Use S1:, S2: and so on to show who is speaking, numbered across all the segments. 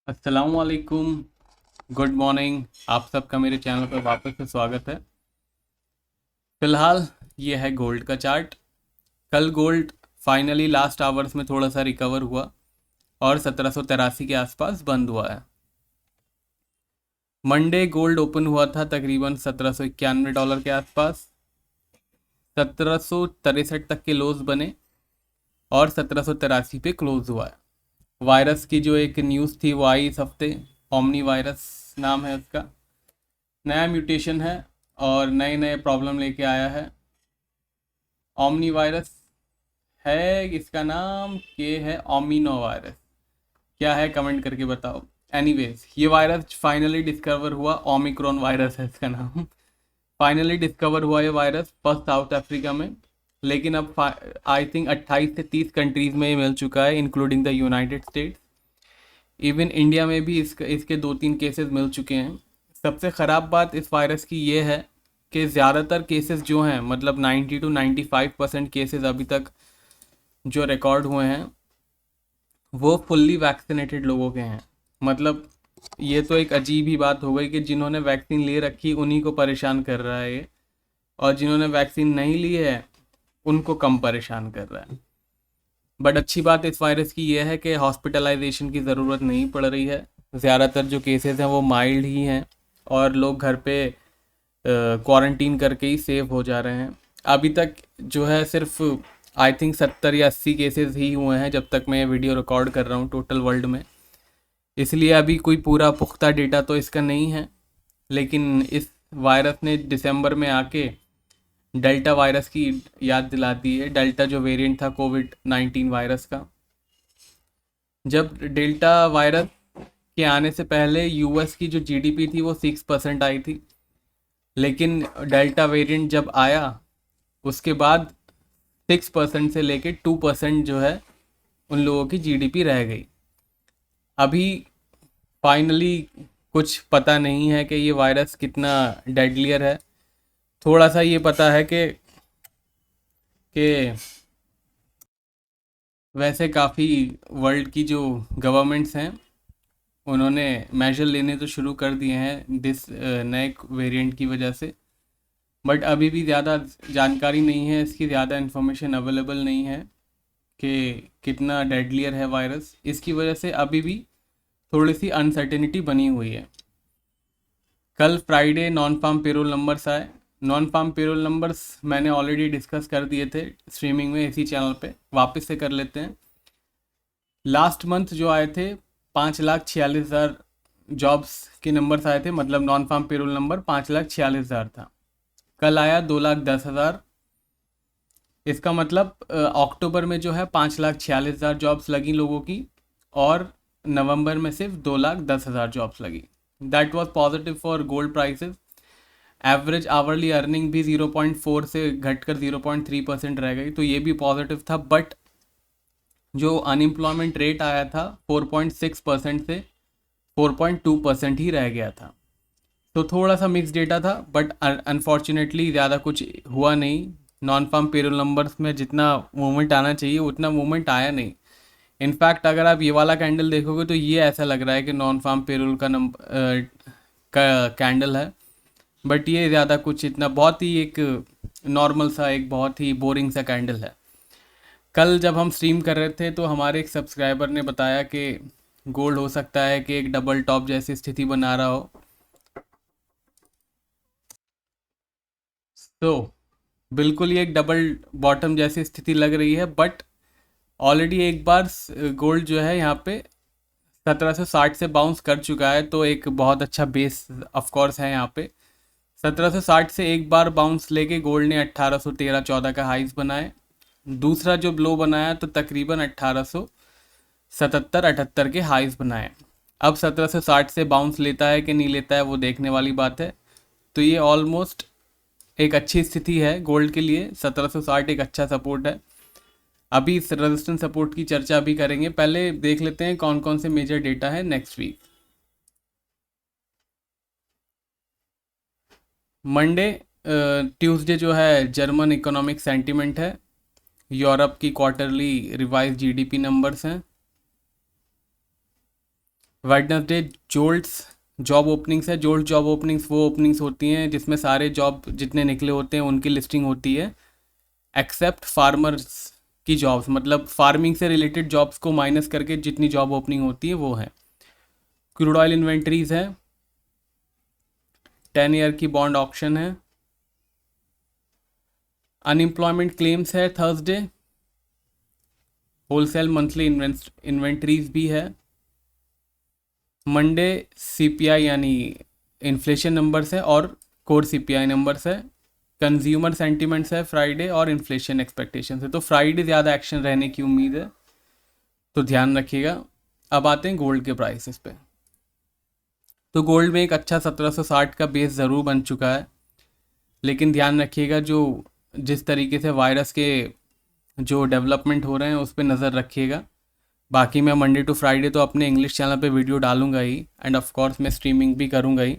S1: अस्सलामुअलैकुम। Good morning. आप सबका मेरे चैनल पर वापस से स्वागत है। फिलहाल ये है गोल्ड का चार्ट। कल गोल्ड फाइनली लास्ट आवर्स में थोड़ा सा रिकवर हुआ और 1783 के आसपास बंद हुआ है। मंडे गोल्ड ओपन हुआ था तकरीबन $1791 के आसपास। 1763 तक के लोज बने और 1783 पे क्लोज हुआ है। वायरस की जो एक न्यूज़ थी वो आई इस हफ्ते। ओमनी वायरस नाम है उसका। नया म्यूटेशन है और नए नए प्रॉब्लम लेके आया है। ओमनी वायरस है, इसका नाम के है ओमिनो वायरस। क्या है कमेंट करके बताओ। एनीवेज ये वायरस फाइनली डिस्कवर हुआ। ओमिक्रॉन वायरस है इसका नाम। फाइनली डिस्कवर हुआ ये वायरस फर्स्ट साउथ अफ्रीका में। लेकिन अब आई थिंक 28 से 30 कंट्रीज में ये मिल चुका है including the United states. Even India में भी इसके 2-3 केसेस मिल चुके हैं। सबसे ख़राब बात इस वायरस की ये है कि ज़्यादातर केसेस जो हैं मतलब 90 to 95% केसेस अभी तक जो रिकॉर्ड हुए हैं वो फुल्ली वैक्सीनेटेड लोगों के हैं। मतलब ये तो एक अजीब ही बात हो गई कि जिन्होंने वैक्सीन ले रखी उन्हीं को परेशान कर रहा है ये, और जिन्होंने वैक्सीन नहीं ली है उनको कम परेशान कर रहा है। बट अच्छी बात इस वायरस की यह है कि हॉस्पिटलाइजेशन की ज़रूरत नहीं पड़ रही है। ज़्यादातर जो केसेस हैं वो माइल्ड ही हैं और लोग घर पे क्वारंटीन करके ही सेव हो जा रहे हैं। अभी तक जो है सिर्फ आई थिंक 70 या 80 केसेस ही हुए हैं जब तक मैं ये वीडियो रिकॉर्ड कर रहा हूँ टोटल वर्ल्ड में। इसलिए अभी कोई पूरा पुख्ता डेटा तो इसका नहीं है। लेकिन इस वायरस ने दिसंबर में आके डेल्टा वायरस की याद दिलाती है। डेल्टा जो वेरिएंट था कोविड-19 वायरस का, जब डेल्टा वायरस के आने से पहले यूएस की जो जीडीपी थी वो 6% आई थी। लेकिन डेल्टा वेरिएंट जब आया उसके बाद 6% से लेके 2% जो है उन लोगों की जीडीपी रह गई। अभी फाइनली कुछ पता नहीं है कि ये वायरस कितना डेडलियर है। थोड़ा सा ये पता है कि वैसे काफ़ी वर्ल्ड की जो गवर्नमेंट्स हैं उन्होंने मेजर लेने तो शुरू कर दिए हैं दिस नए वेरिएंट की वजह से। बट अभी भी ज़्यादा जानकारी नहीं है, इसकी ज़्यादा इन्फॉर्मेशन अवेलेबल नहीं है कि कितना डेडलियर है वायरस। इसकी वजह से अभी भी थोड़ी सी अनसर्टेनिटी बनी हुई है। कल Friday non farm payroll numbers आए। नॉन फार्म पेरोल नंबर्स मैंने ऑलरेडी डिस्कस कर दिए थे स्ट्रीमिंग में इसी चैनल पे, वापस से कर लेते हैं। लास्ट मंथ जो आए थे 5,46,000 जॉब्स के नंबर्स आए थे, मतलब नॉन फार्म पेरोल नंबर 5,46,000 था। कल आया 2,10,000। इसका मतलब अक्टूबर में जो है 5,46,000 जॉब्स लगी लोगों की और नवंबर में सिर्फ 2,10,000 जॉब्स लगी। That was positive for gold prices. Average hourly earning भी 0.4 से घटकर 0.3% रह गई, तो ये भी पॉजिटिव था। बट जो अनएम्प्लॉयमेंट रेट आया था 4.6% से 4.2% ही रह गया था। तो थोड़ा सा मिक्स डेटा था बट अनफॉर्चुनेटली ज़्यादा कुछ हुआ नहीं। नॉन फार्म पेरोल नंबर्स में जितना मूवमेंट आना चाहिए उतना मूवमेंट आया नहीं। इनफैक्ट अगर आप ये वाला कैंडल देखोगे तो ये ऐसा लग रहा है कि नॉन फार्म पेरोल का का कैंडल है। बट ये ज़्यादा कुछ इतना बहुत ही एक नॉर्मल सा एक बहुत ही बोरिंग सा कैंडल है। कल जब हम स्ट्रीम कर रहे थे तो हमारे एक सब्सक्राइबर ने बताया कि गोल्ड हो सकता है कि एक डबल टॉप जैसी स्थिति बना रहा हो। तो बिल्कुल ये एक डबल बॉटम जैसी स्थिति लग रही है। बट ऑलरेडी एक बार गोल्ड जो है यहाँ पे 1760 से बाउंस कर चुका है, तो एक बहुत अच्छा बेस ऑफ कोर्स है यहाँ पे। 1760 से एक बार बाउंस लेके गोल्ड ने 1813-14 का हाइस बनाए। दूसरा जो ब्लो बनाया तो तकरीबन 1877-78 के हाइस बनाए। अब 1760 से बाउंस लेता है कि नहीं लेता है वो देखने वाली बात है। तो ये ऑलमोस्ट एक अच्छी स्थिति है गोल्ड के लिए। 1760 एक अच्छा सपोर्ट है। अभी इस रेजिस्टेंस सपोर्ट की चर्चा भी करेंगे, पहले देख लेते हैं कौन कौन से मेजर डेटा है नेक्स्ट वीक। मंडे ट्यूसडे जो है जर्मन इकोनॉमिक सेंटिमेंट है। यूरोप की क्वार्टरली रिवाइज जीडीपी नंबर्स हैं। वेडनेसडे जोल्ट्स जॉब ओपनिंग्स है। जोल्ट जॉब ओपनिंग्स वो ओपनिंग्स होती हैं जिसमें सारे जॉब जितने निकले होते हैं उनकी लिस्टिंग होती है, एक्सेप्ट फार्मर्स की जॉब्स, मतलब फार्मिंग से रिलेटेड जॉब्स को माइनस करके जितनी जॉब ओपनिंग होती है वो है। क्रूड ऑयल इन्वेंट्रीज है, 10 ईयर की बॉन्ड ऑक्शन है। अनएम्प्लॉयमेंट क्लेम्स है थर्सडे। होलसेल मंथली इन्वेंट्रीज भी है। मंडे सीपीआई यानी इन्फ्लेशन नंबर्स है और कोर सीपीआई नंबर्स है। कंज्यूमर सेंटिमेंट्स है फ्राइडे और इन्फ्लेशन एक्सपेक्टेशन है। तो फ्राइडे ज़्यादा एक्शन रहने की उम्मीद है, तो ध्यान रखिएगा। अब आते हैं गोल्ड के प्राइसेस पे। तो गोल्ड में एक अच्छा 1760 का बेस ज़रूर बन चुका है, लेकिन ध्यान रखिएगा जो जिस तरीके से वायरस के जो डेवलपमेंट हो रहे हैं उस पर नज़र रखिएगा। बाकी मैं मंडे टू फ्राइडे तो अपने इंग्लिश चैनल पे वीडियो डालूंगा ही, एंड ऑफ कोर्स मैं स्ट्रीमिंग भी करूंगा ही,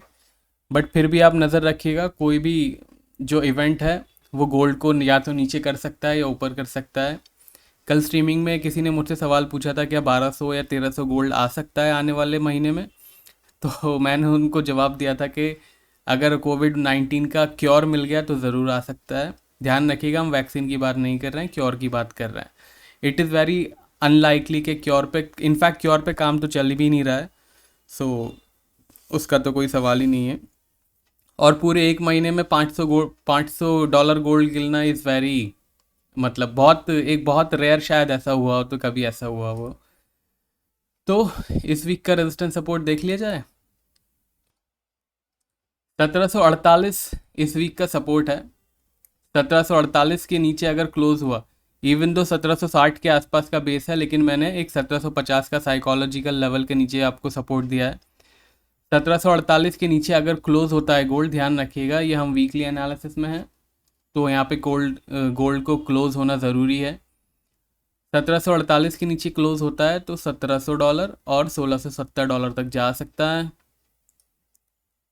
S1: बट फिर भी आप नज़र रखिएगा। कोई भी जो इवेंट है वो गोल्ड को या तो नीचे कर सकता है या ऊपर कर सकता है। कल स्ट्रीमिंग में किसी ने मुझसे सवाल पूछा था क्या 1200 या 1300 गोल्ड आ सकता है आने वाले महीने में, तो मैंने उनको जवाब दिया था कि अगर कोविड-19 का क्योर मिल गया तो ज़रूर आ सकता है। ध्यान रखिएगा, हम वैक्सीन की बात नहीं कर रहे हैं, क्योर की बात कर रहे हैं। इट इज़ वेरी अनलाइकली कि क्योर पे, इनफैक्ट क्योर पे काम तो चल भी नहीं रहा है, सो उसका तो कोई सवाल ही नहीं है। और पूरे एक महीने में 500 डॉलर गोल्ड गिरना इज़ वेरी, मतलब बहुत रेयर, शायद ऐसा हुआ हो तो कभी ऐसा हुआ हो। तो इस वीक का रेजिस्टेंस सपोर्ट देख लिया जाए। 1748 इस वीक का सपोर्ट है। 1748 के नीचे अगर क्लोज हुआ, इवन दो 1760 के आसपास का बेस है, लेकिन मैंने एक 1750 का साइकोलॉजिकल लेवल के नीचे आपको सपोर्ट दिया है। 1748 के नीचे अगर क्लोज होता है गोल्ड, ध्यान रखिएगा ये हम वीकली एनालिसिस में हैं, तो यहाँ पे गोल्ड को क्लोज होना ज़रूरी है। 1748 के नीचे क्लोज होता है तो 1700 डॉलर और 1670 डॉलर तक जा सकता है।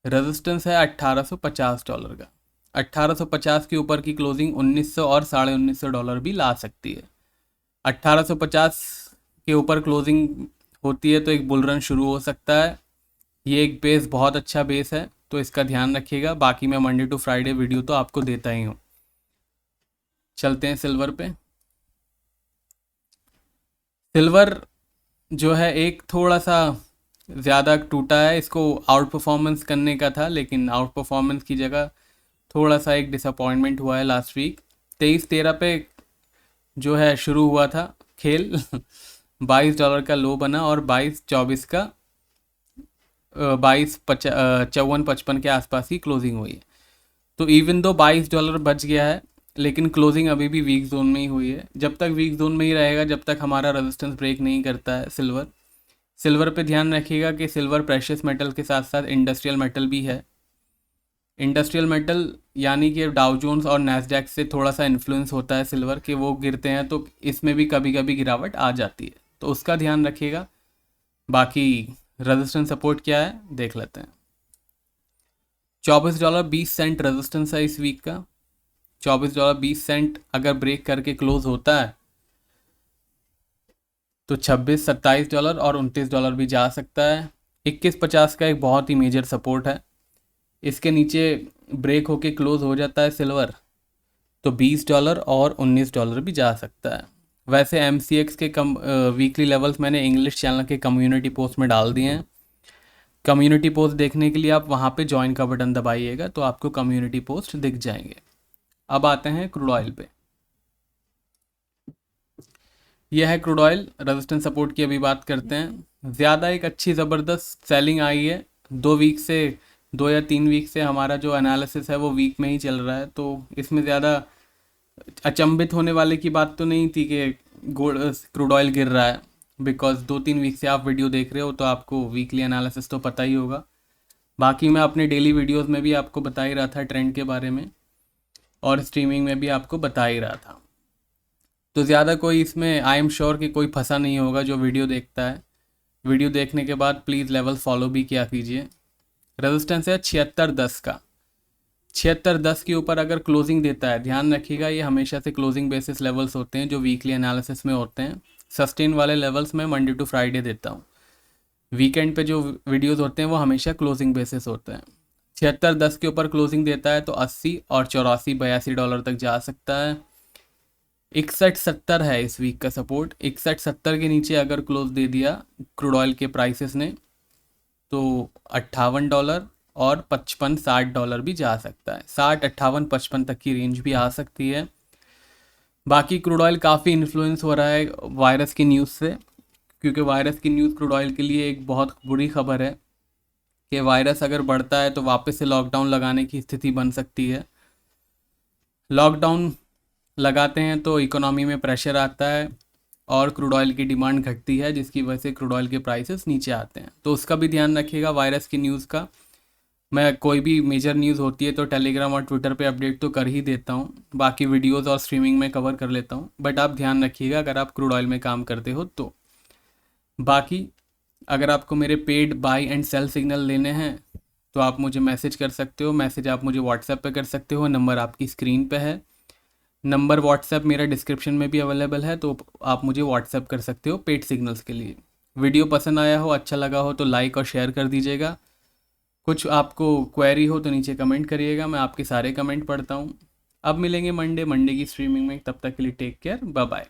S1: रेजिस्टेंस है 1850 डॉलर का। 1850 के ऊपर की क्लोजिंग 1900 और 1950 डॉलर भी ला सकती है। 1850 के ऊपर क्लोजिंग होती है तो एक बुल रन शुरू हो सकता है। ये एक बेस बहुत अच्छा बेस है, तो इसका ध्यान रखिएगा। बाकी मैं मंडे टू फ्राइडे वीडियो तो आपको देता ही हूँ। चलते हैं सिल्वर पे। सिल्वर जो है एक थोड़ा सा ज़्यादा टूटा है, इसको आउट परफॉर्मेंस करने का था, लेकिन आउट परफॉर्मेंस की जगह थोड़ा सा एक डिसअपॉइंटमेंट हुआ है लास्ट वीक। 23-13 पे जो है शुरू हुआ था खेल $22 का लो बना और 22-24 का 54-55 के आसपास ही क्लोजिंग हुई है। तो इवन दो $22 बच गया है, लेकिन क्लोजिंग अभी भी वीक जोन में ही हुई है। जब तक वीक जोन में ही रहेगा, जब तक हमारा रेजिस्टेंस ब्रेक नहीं करता है सिल्वर पे ध्यान रखिएगा कि सिल्वर प्रेशियस मेटल के साथ साथ इंडस्ट्रियल मेटल भी है। इंडस्ट्रियल मेटल यानी कि डाउ जोन्स और नैस्डैक से थोड़ा सा इन्फ्लुएंस होता है सिल्वर के, वो गिरते हैं तो इसमें भी कभी कभी गिरावट आ जाती है, तो उसका ध्यान रखिएगा। बाकी रेजिस्टेंस सपोर्ट क्या है देख लेते हैं। $24.20 रेजिस्टेंस है इस वीक का। $24.20 अगर ब्रेक करके क्लोज होता है तो $26-27 और $29 भी जा सकता है। 21.50 का एक बहुत ही मेजर सपोर्ट है, इसके नीचे ब्रेक होके क्लोज हो जाता है सिल्वर तो $20 और $19 भी जा सकता है। वैसे MCX के वीकली लेवल्स मैंने इंग्लिश चैनल के कम्युनिटी पोस्ट में डाल दिए हैं। कम्युनिटी पोस्ट देखने के लिए आप वहाँ पे ज्वाइन का बटन दबाइएगा तो आपको कम्युनिटी पोस्ट दिख जाएंगे। अब आते हैं क्रूड ऑयल पे। यह है क्रूड ऑयल, रेजिस्टेंस सपोर्ट की अभी बात करते हैं। ज़्यादा एक अच्छी ज़बरदस्त सेलिंग आई है 2 या 3 वीक से। हमारा जो एनालिसिस है वो वीक में ही चल रहा है, तो इसमें ज़्यादा अचंभित होने वाले की बात तो नहीं थी कि क्रूड ऑयल गिर रहा है, बिकॉज 2-3 वीक से आप वीडियो देख रहे हो तो आपको वीकली एनालिसिस तो पता ही होगा। बाकी मैं अपने डेली वीडियोस में भी आपको बता ही रहा था ट्रेंड के बारे में, और स्ट्रीमिंग में भी आपको बता ही रहा था। तो ज़्यादा कोई इसमें आई एम श्योर कि कोई फंसा नहीं होगा जो वीडियो देखता है। वीडियो देखने के बाद प्लीज़ लेवल फॉलो भी किया कीजिए। रेजिस्टेंस है 76.10 का। 76.10 के ऊपर अगर क्लोजिंग देता है, ध्यान रखिएगा ये हमेशा से क्लोजिंग बेसिस लेवल्स होते हैं जो वीकली एनालिसिस में होते हैं। सस्टेन वाले लेवल्स में मंडे टू फ्राइडे देता हूँ। वीकेंड पे जो वीडियोस होते हैं वो हमेशा क्लोजिंग बेसिस होते हैं। 76.10 के ऊपर क्लोजिंग देता है तो 80 और 84-82 डॉलर तक जा सकता है। 61.70 है इस वीक का सपोर्ट। 61.70 के नीचे अगर क्लोज दे दिया क्रूड ऑयल के प्राइसेस ने तो $58 और 55-60 डॉलर भी जा सकता है। 60, 58, 55 तक की रेंज भी आ सकती है। बाकी क्रूड ऑयल काफ़ी इन्फ्लुएंस हो रहा है वायरस की न्यूज़ से, क्योंकि वायरस की न्यूज़ क्रूड ऑयल के लिए एक बहुत बुरी खबर है कि वायरस अगर बढ़ता है तो वापस से लॉकडाउन लगाने की स्थिति बन सकती है। लॉकडाउन लगाते हैं तो इकोनॉमी में प्रेशर आता है और क्रूड ऑयल की डिमांड घटती है, जिसकी वजह से क्रूड ऑयल के प्राइसेस नीचे आते हैं। तो उसका भी ध्यान रखिएगा वायरस की न्यूज़ का। मैं कोई भी मेजर न्यूज़ होती है तो टेलीग्राम और ट्विटर पे अपडेट तो कर ही देता हूँ, बाकी वीडियोस और स्ट्रीमिंग में कवर कर लेता हूँ, बट आप ध्यान रखिएगा अगर आप क्रूड ऑयल में काम करते हो तो। बाकी अगर आपको मेरे paid buy and sell signal लेने हैं तो आप मुझे मैसेज कर सकते हो। मैसेज आप मुझे व्हाट्सएप पे कर सकते हो, नंबर आपकी स्क्रीन पे है। नंबर व्हाट्सएप मेरा डिस्क्रिप्शन में भी अवेलेबल है, तो आप मुझे व्हाट्सएप कर सकते हो पेड सिग्नल्स के लिए। वीडियो पसंद आया हो, अच्छा लगा हो तो लाइक और शेयर कर दीजिएगा। कुछ आपको क्वेरी हो तो नीचे कमेंट करिएगा, मैं आपके सारे कमेंट पढ़ता हूँ। अब मिलेंगे मंडे की स्ट्रीमिंग में, तब तक के लिए टेक केयर, बाय बाय।